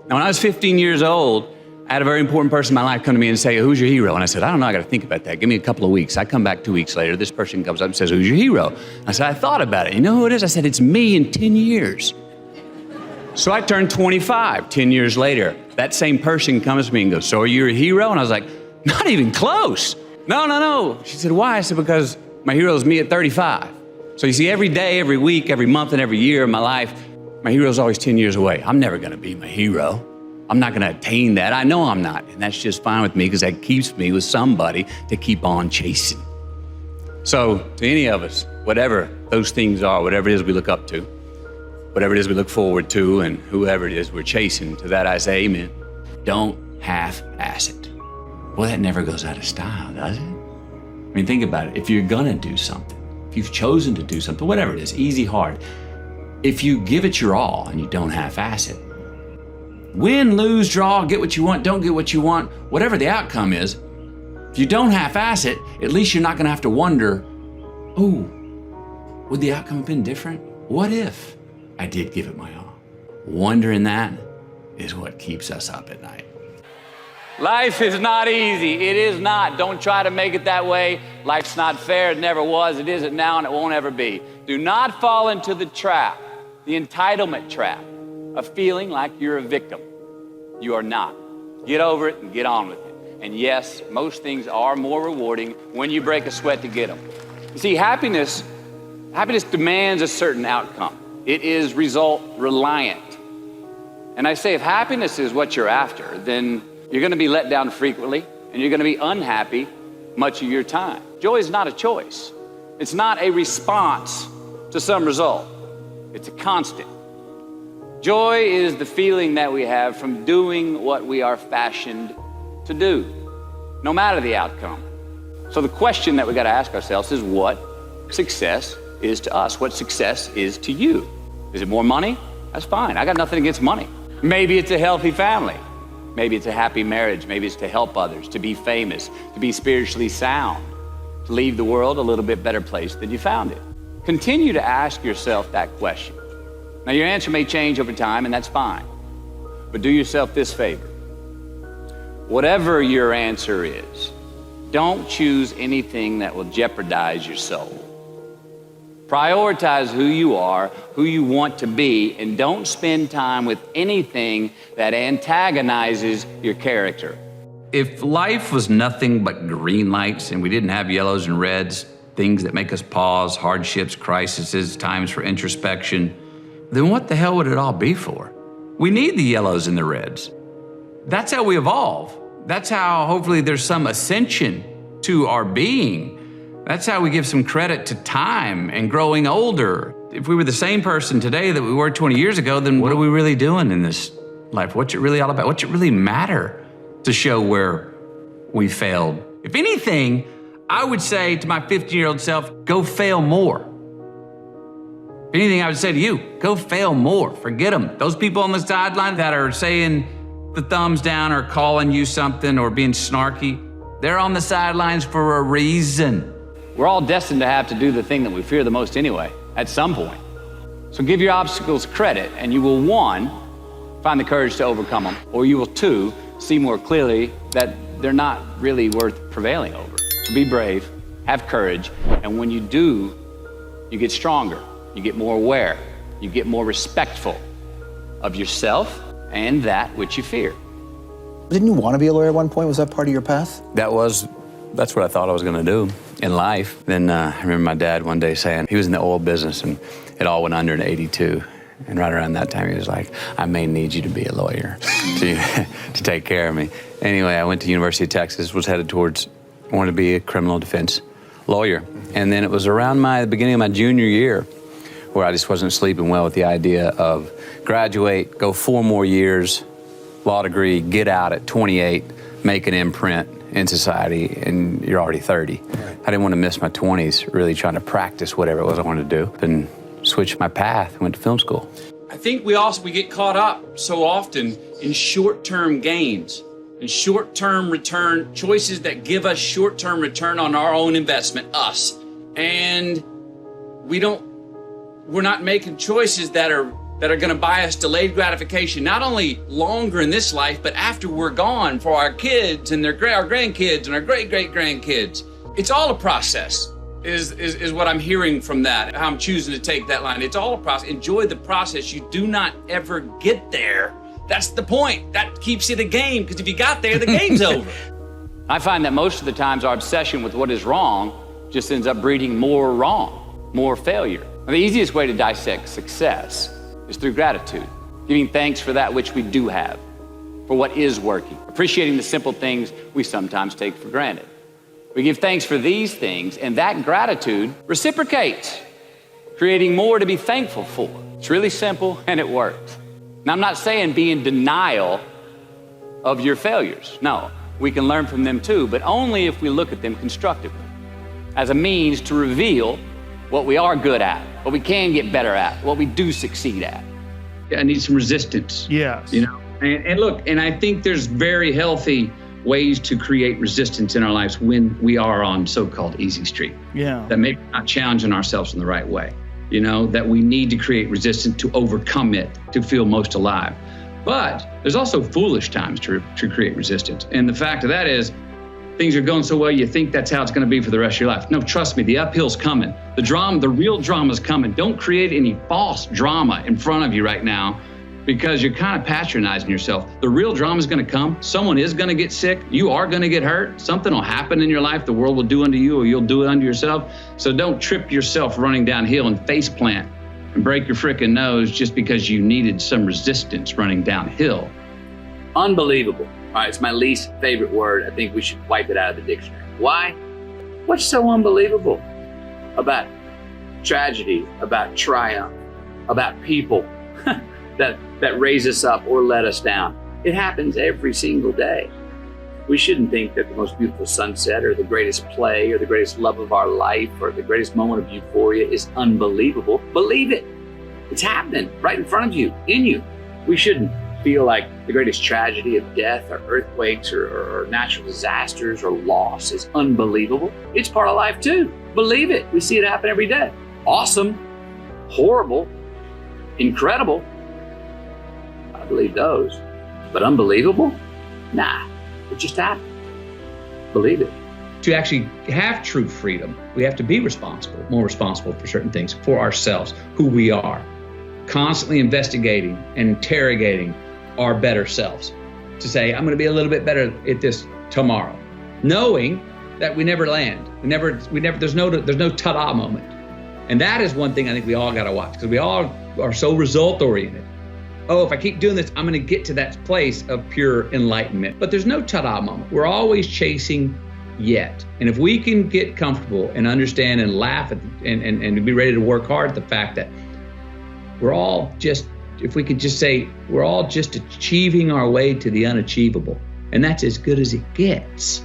Now, when I was 15 years old, I had a very important person in my life come to me and say, who's your hero? And I said, I don't know, I got to think about that. Give me a couple of weeks. I come back 2 weeks later. This person comes up and says, who's your hero? I said, I thought about it. You know who it is? I said, it's me in 10 years. So I turned 25, 10 years later. That same person comes to me and goes, so are you a hero? And I was like, not even close. No. She said, why? I said, because my hero is me at 35. So you see, every day, every week, every month, and every year of my life, my hero is always 10 years away. I'm never going to be my hero. I'm not going to attain that. I know I'm not. And that's just fine with me because that keeps me with somebody to keep on chasing. So to any of us, whatever those things are, whatever it is we look up to, whatever it is we look forward to, and whoever it is we're chasing, to that I say amen. Don't half-ass it. Well, that never goes out of style, does it? I mean, think about it. If you're going to do something, if you've chosen to do something, whatever it is, easy, hard, if you give it your all and you don't half-ass it, win, lose, draw, get what you want, don't get what you want, whatever the outcome is, if you don't half-ass it, at least you're not going to have to wonder, oh, would the outcome have been different? What if I did give it my all? Wondering that is what keeps us up at night. Life is not easy. It is not. Don't try to make it that way. Life's not fair. It never was. It isn't now, and it won't ever be. Do not fall into the trap, the entitlement trap, of feeling like you're a victim. You are not. Get over it and get on with it. And yes, most things are more rewarding when you break a sweat to get them. You see, happiness demands a certain outcome. It is result reliant. And I say, if happiness is what you're after, then you're going to be let down frequently, and you're going to be unhappy much of your time. Joy is not a choice. It's not a response to some result. It's a constant. Joy is the feeling that we have from doing what we are fashioned to do, no matter the outcome. So the question that we got to ask ourselves is what success is to us, what success is to you. Is it more money? That's fine. I got nothing against money. Maybe it's a healthy family. Maybe it's a happy marriage. Maybe it's to help others, to be famous, to be spiritually sound, to leave the world a little bit better place than you found it. Continue to ask yourself that question. Now, your answer may change over time, and that's fine. But do yourself this favor. Whatever your answer is, don't choose anything that will jeopardize your soul. Prioritize who you are, who you want to be, and don't spend time with anything that antagonizes your character. If life was nothing but green lights and we didn't have yellows and reds, things that make us pause, hardships, crises, times for introspection, then what the hell would it all be for? We need the yellows and the reds. That's how we evolve. That's how hopefully there's some ascension to our being. That's how we give some credit to time and growing older. If we were the same person today that we were 20 years ago, then what are we really doing in this life? What's it really all about? What's it really matter to show where we failed? If anything, I would say to my 15-year-old self, go fail more. If anything, I would say to you, go fail more. Forget them. Those people on the sideline that are saying the thumbs down or calling you something or being snarky, they're on the sidelines for a reason. We're all destined to have to do the thing that we fear the most anyway, at some point. So give your obstacles credit, and you will, one, find the courage to overcome them, or you will, two, see more clearly that they're not really worth prevailing over. So be brave, have courage, and when you do, you get stronger. You get more aware. You get more respectful of yourself and that which you fear. Didn't you want to be a lawyer at one point? Was that part of your path? That's what I thought I was going to do in life. Then I remember my dad one day saying, he was in the oil business and it all went under in '82. And right around that time, he was like, I may need you to be a lawyer to take care of me. Anyway, I went to University of Texas, was headed towards, I wanted to be a criminal defense lawyer. And then it was around the beginning of my junior year where I just wasn't sleeping well with the idea of graduate, go 4 more years, law degree, get out at 28, make an imprint in society, and you're already 30. Right. I didn't want to miss my 20s really trying to practice whatever it was I wanted to do. And switched my path, went to film school. I think we get caught up so often in short-term gains and short-term return, choices that give us short-term return on our own investment, us. And we're not making choices that are that are going to buy us delayed gratification, not only longer in this life, but after we're gone for our kids and our grandkids and our great-great-grandkids. It's all a process, is what I'm hearing from that, how I'm choosing to take that line. It's all a process. Enjoy the process. You do not ever get there. That's the point. That keeps it a game, because if you got there, the game's over. I find that most of the times our obsession with what is wrong just ends up breeding more wrong, more failure. And the easiest way to dissect success is through gratitude, giving thanks for that which we do have, for what is working, appreciating the simple things we sometimes take for granted. We give thanks for these things, and that gratitude reciprocates, creating more to be thankful for. It's really simple, and it works. Now, I'm not saying be in denial of your failures. No, we can learn from them too, but only if we look at them constructively, as a means to reveal what we are good at, what we can get better at, what we do succeed at. I need some resistance. Yes. You know, and look, and I think there's very healthy ways to create resistance in our lives when we are on so-called easy street. Yeah. That maybe not challenging ourselves in the right way. You know, that we need to create resistance to overcome it, to feel most alive. But there's also foolish times to create resistance. And the fact of that is, things are going so well, you think that's how it's going to be for the rest of your life. No, trust me, the uphill's coming. The drama, the real drama's coming. Don't create any false drama in front of you right now, because you're kind of patronizing yourself. The real drama's going to come. Someone is going to get sick. You are going to get hurt. Something will happen in your life. The world will do unto you, or you'll do it unto yourself. So don't trip yourself running downhill and face plant and break your frickin' nose just because you needed some resistance running downhill. Unbelievable. All right, it's my least favorite word. I think we should wipe it out of the dictionary. Why? What's so unbelievable about tragedy, about triumph, about people that raise us up or let us down? It happens every single day. We shouldn't think that the most beautiful sunset or the greatest play or the greatest love of our life or the greatest moment of euphoria is unbelievable. Believe it. It's happening right in front of you, in you. We shouldn't feel like the greatest tragedy of death or earthquakes or natural disasters or loss is unbelievable. It's part of life too. Believe it. We see it happen every day. Awesome, horrible, incredible. I believe those. But unbelievable? Nah, it just happened. Believe it. To actually have true freedom, we have to be responsible, more responsible for certain things, for ourselves, who we are. Constantly investigating and interrogating our better selves to say, I'm going to be a little bit better at this tomorrow, knowing that we never land. There's no ta-da moment. And that is one thing I think we all got to watch, because we all are so result oriented. Oh, if I keep doing this, I'm going to get to that place of pure enlightenment. But there's no ta-da moment. We're always chasing yet. And if we can get comfortable and understand and laugh at and be ready to work hard at the fact that we're all just, if we could just say, we're all just achieving our way to the unachievable. And that's as good as it gets.